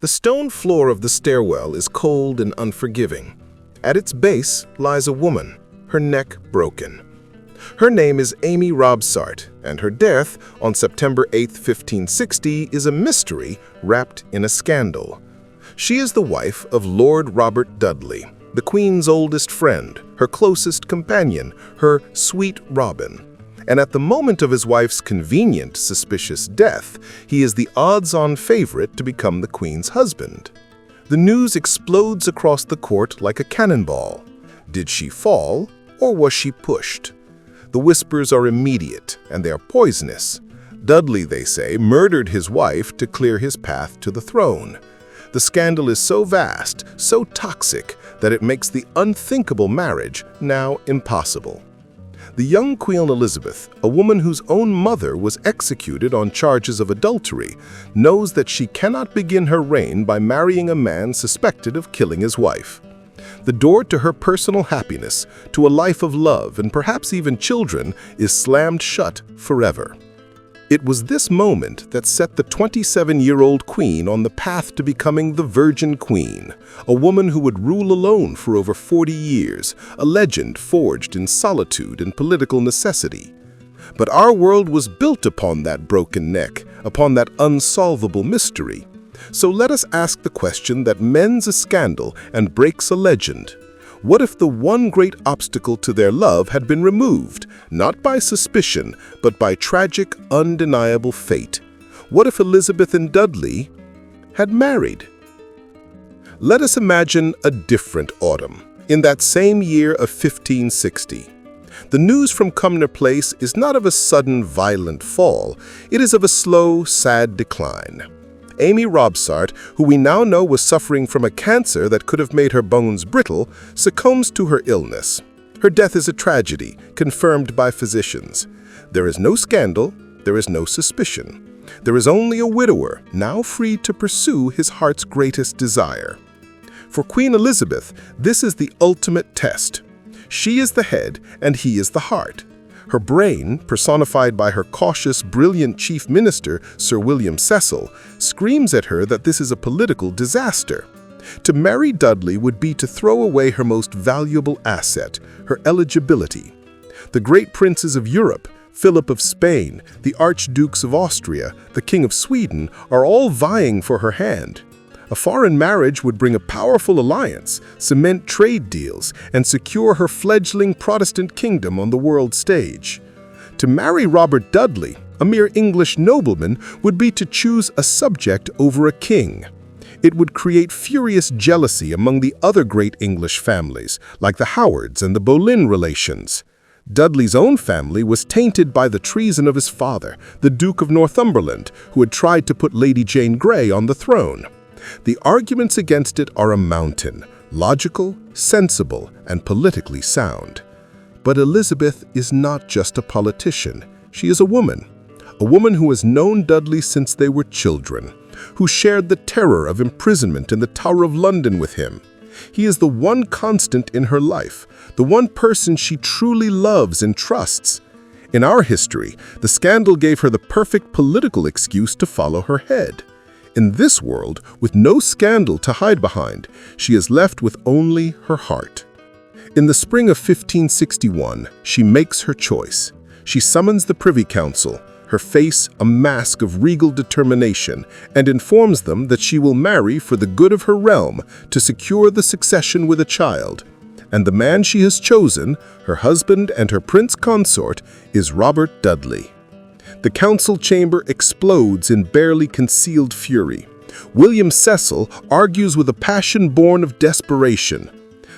The stone floor of the stairwell is cold and unforgiving. At its base lies a woman, her neck broken. Her name is Amy Robsart, and her death on September 8, 1560, is a mystery wrapped in a scandal. She is the wife of Lord Robert Dudley, the Queen's oldest friend, her closest companion, her sweet Robin. And at the moment of his wife's convenient, suspicious death, he is the odds-on favorite to become the Queen's husband. The news explodes across the court like a cannonball. Did she fall, or was she pushed? The whispers are immediate, and they are poisonous. Dudley, they say, murdered his wife to clear his path to the throne. The scandal is so vast, so toxic, that it makes the unthinkable marriage now impossible. The young Queen Elizabeth, a woman whose own mother was executed on charges of adultery, knows that she cannot begin her reign by marrying a man suspected of killing his wife. The door to her personal happiness, to a life of love and perhaps even children, is slammed shut forever. It was this moment that set the 27-year-old queen on the path to becoming the Virgin Queen, a woman who would rule alone for over 40 years, a legend forged in solitude and political necessity. But our world was built upon that broken neck, upon that unsolvable mystery. So let us ask the question that mends a scandal and breaks a legend. What if the one great obstacle to their love had been removed, not by suspicion, but by tragic, undeniable fate? What if Elizabeth and Dudley had married? Let us imagine a different autumn, in that same year of 1560. The news from Cumnor Place is not of a sudden, violent fall. It is of a slow, sad decline. Amy Robsart, who we now know was suffering from a cancer that could have made her bones brittle, succumbs to her illness. Her death is a tragedy, confirmed by physicians. There is no scandal, there is no suspicion. There is only a widower, now free to pursue his heart's greatest desire. For Queen Elizabeth, this is the ultimate test. She is the head, and he is the heart. Her brain, personified by her cautious, brilliant chief minister, Sir William Cecil, screams at her that this is a political disaster. To marry Dudley would be to throw away her most valuable asset, her eligibility. The great princes of Europe, Philip of Spain, the Archdukes of Austria, the King of Sweden, are all vying for her hand. A foreign marriage would bring a powerful alliance, cement trade deals, and secure her fledgling Protestant kingdom on the world stage. To marry Robert Dudley, a mere English nobleman, would be to choose a subject over a king. It would create furious jealousy among the other great English families, like the Howards and the Boleyn relations. Dudley's own family was tainted by the treason of his father, the Duke of Northumberland, who had tried to put Lady Jane Grey on the throne. The arguments against it are a mountain, logical, sensible, and politically sound. But Elizabeth is not just a politician. She is a woman who has known Dudley since they were children, who shared the terror of imprisonment in the Tower of London with him. He is the one constant in her life, the one person she truly loves and trusts. In our history, the scandal gave her the perfect political excuse to follow her head. In this world, with no scandal to hide behind, she is left with only her heart. In the spring of 1561, she makes her choice. She summons the Privy Council, her face a mask of regal determination, and informs them that she will marry for the good of her realm to secure the succession with a child. And the man she has chosen, her husband and her prince consort, is Robert Dudley. The council chamber explodes in barely concealed fury. William Cecil argues with a passion born of desperation.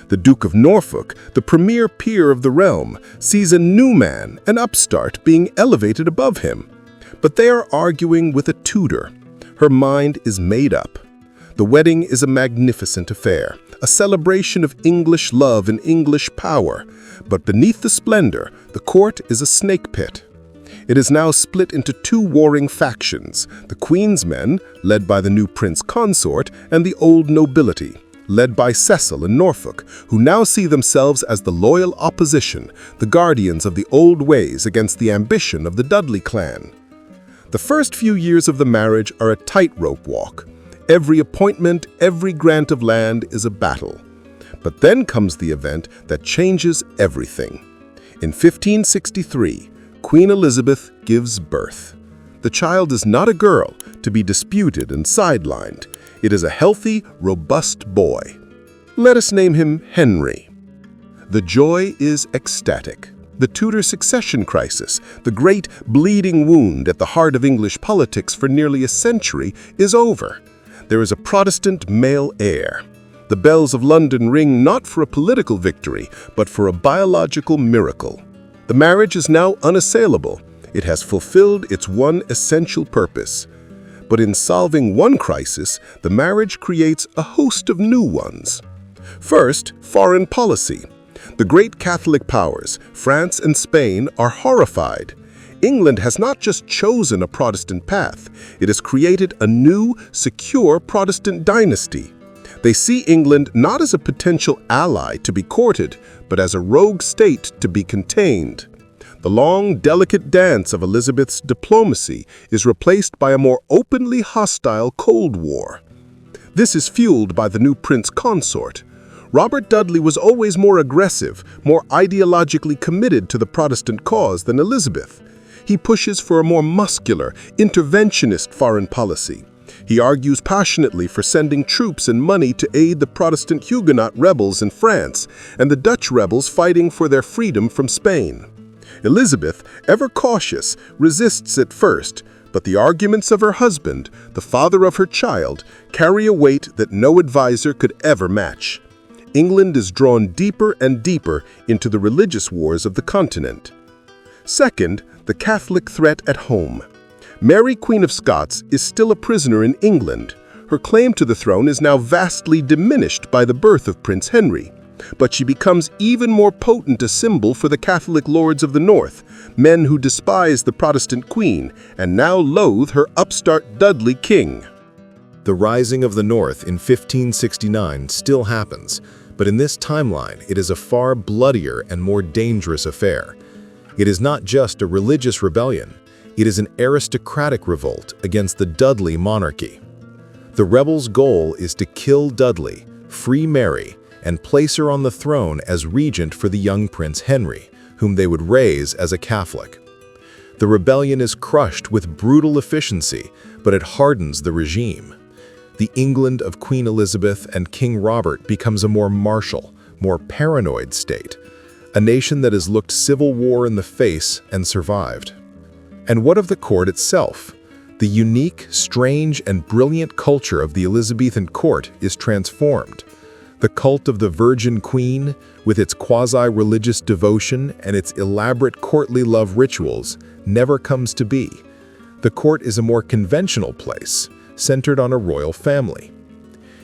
The Duke of Norfolk, the premier peer of the realm, sees a new man, an upstart, being elevated above him. But they are arguing with a Tudor. Her mind is made up. The wedding is a magnificent affair, a celebration of English love and English power. But beneath the splendor, the court is a snake pit. It is now split into two warring factions, the Queen's men, led by the new prince consort, and the old nobility, led by Cecil and Norfolk, who now see themselves as the loyal opposition, the guardians of the old ways against the ambition of the Dudley clan. The first few years of the marriage are a tightrope walk. Every appointment, every grant of land is a battle. But then comes the event that changes everything. In 1563, Queen Elizabeth gives birth. The child is not a girl to be disputed and sidelined. It is a healthy, robust boy. Let us name him Henry. The joy is ecstatic. The Tudor succession crisis, the great bleeding wound at the heart of English politics for nearly a century, is over. There is a Protestant male heir. The bells of London ring not for a political victory, but for a biological miracle. The marriage is now unassailable. It has fulfilled its one essential purpose. But in solving one crisis, the marriage creates a host of new ones. First, foreign policy. The great Catholic powers, France and Spain, are horrified. England has not just chosen a Protestant path, it has created a new, secure Protestant dynasty. They see England not as a potential ally to be courted, but as a rogue state to be contained. The long, delicate dance of Elizabeth's diplomacy is replaced by a more openly hostile Cold War. This is fueled by the new prince consort. Robert Dudley was always more aggressive, more ideologically committed to the Protestant cause than Elizabeth. He pushes for a more muscular, interventionist foreign policy. He argues passionately for sending troops and money to aid the Protestant Huguenot rebels in France and the Dutch rebels fighting for their freedom from Spain. Elizabeth, ever cautious, resists at first, but the arguments of her husband, the father of her child, carry a weight that no advisor could ever match. England is drawn deeper and deeper into the religious wars of the continent. Second, the Catholic threat at home. Mary, Queen of Scots, is still a prisoner in England. Her claim to the throne is now vastly diminished by the birth of Prince Henry. But she becomes even more potent a symbol for the Catholic lords of the North, men who despise the Protestant queen and now loathe her upstart Dudley king. The Rising of the North in 1569 still happens, but in this timeline it is a far bloodier and more dangerous affair. It is not just a religious rebellion, it is an aristocratic revolt against the Dudley monarchy. The rebels' goal is to kill Dudley, free Mary, and place her on the throne as regent for the young Prince Henry, whom they would raise as a Catholic. The rebellion is crushed with brutal efficiency, but it hardens the regime. The England of Queen Elizabeth and King Robert becomes a more martial, more paranoid state, a nation that has looked civil war in the face and survived. And what of the court itself? The unique, strange, and brilliant culture of the Elizabethan court is transformed. The cult of the Virgin Queen, with its quasi-religious devotion and its elaborate courtly love rituals, never comes to be. The court is a more conventional place, centered on a royal family.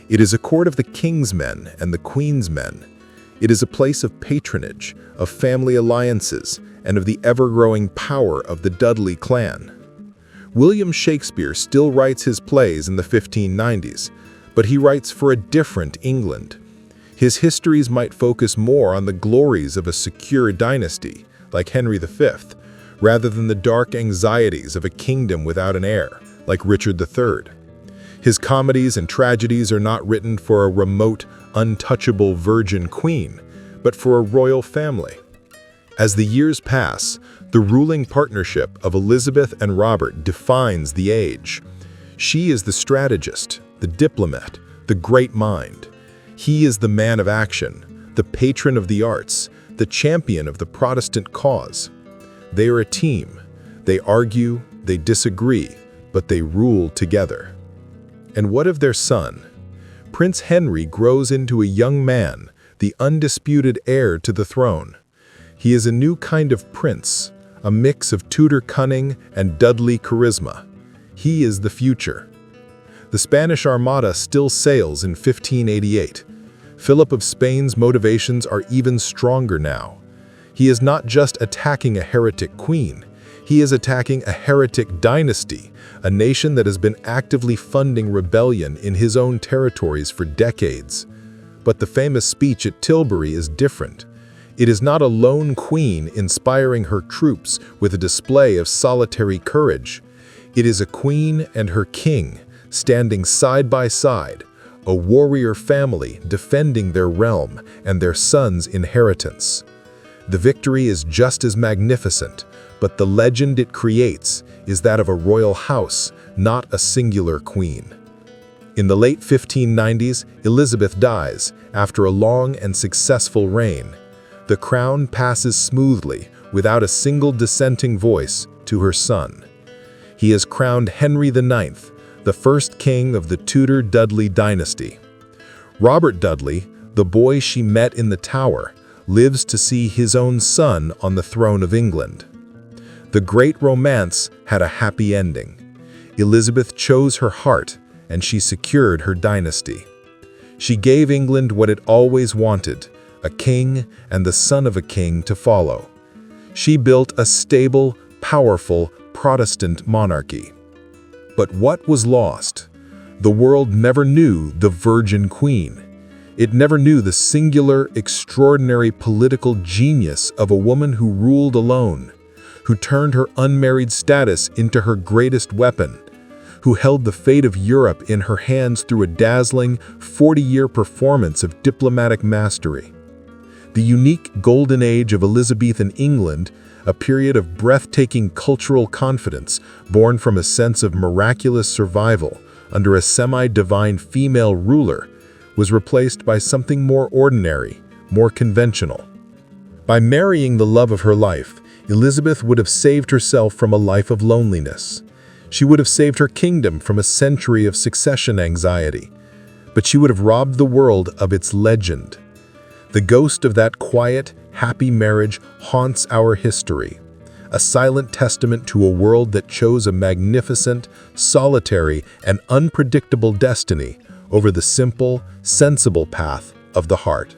It is a court of the king's men and the queen's men. It is a place of patronage, of family alliances, and of the ever-growing power of the Dudley clan. William Shakespeare still writes his plays in the 1590s, but he writes for a different England. His histories might focus more on the glories of a secure dynasty, like Henry V, rather than the dark anxieties of a kingdom without an heir, like Richard III. His comedies and tragedies are not written for a remote, untouchable virgin queen, but for a royal family. As the years pass, the ruling partnership of Elizabeth and Robert defines the age. She is the strategist, the diplomat, the great mind. He is the man of action, the patron of the arts, the champion of the Protestant cause. They are a team. They argue, they disagree, but they rule together. And what of their son? Prince Henry grows into a young man, the undisputed heir to the throne. He is a new kind of prince, a mix of Tudor cunning and Dudley charisma. He is the future. The Spanish Armada still sails in 1588. Philip of Spain's motivations are even stronger now. He is not just attacking a heretic queen, he is attacking a heretic dynasty, a nation that has been actively funding rebellion in his own territories for decades. But the famous speech at Tilbury is different. It is not a lone queen inspiring her troops with a display of solitary courage. It is a queen and her king, standing side by side, a warrior family defending their realm and their son's inheritance. The victory is just as magnificent, but the legend it creates is that of a royal house, not a singular queen. In the late 1590s, Elizabeth dies after a long and successful reign. The crown passes smoothly, without a single dissenting voice, to her son. He is crowned Henry IX, the first king of the Tudor-Dudley dynasty. Robert Dudley, the boy she met in the Tower, lives to see his own son on the throne of England. The great romance had a happy ending. Elizabeth chose her heart, and she secured her dynasty. She gave England what it always wanted, a king and the son of a king to follow. She built a stable, powerful Protestant monarchy. But what was lost? The world never knew the Virgin Queen. It never knew the singular, extraordinary political genius of a woman who ruled alone, who turned her unmarried status into her greatest weapon, who held the fate of Europe in her hands through a dazzling 40-year performance of diplomatic mastery. The unique golden age of Elizabethan England, a period of breathtaking cultural confidence born from a sense of miraculous survival under a semi-divine female ruler, was replaced by something more ordinary, more conventional. By marrying the love of her life, Elizabeth would have saved herself from a life of loneliness. She would have saved her kingdom from a century of succession anxiety, but she would have robbed the world of its legend. The ghost of that quiet, happy marriage haunts our history, a silent testament to a world that chose a magnificent, solitary, and unpredictable destiny over the simple, sensible path of the heart.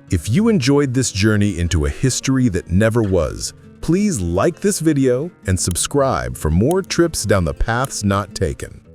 If you enjoyed this journey into a history that never was, please like this video and subscribe for more trips down the paths not taken.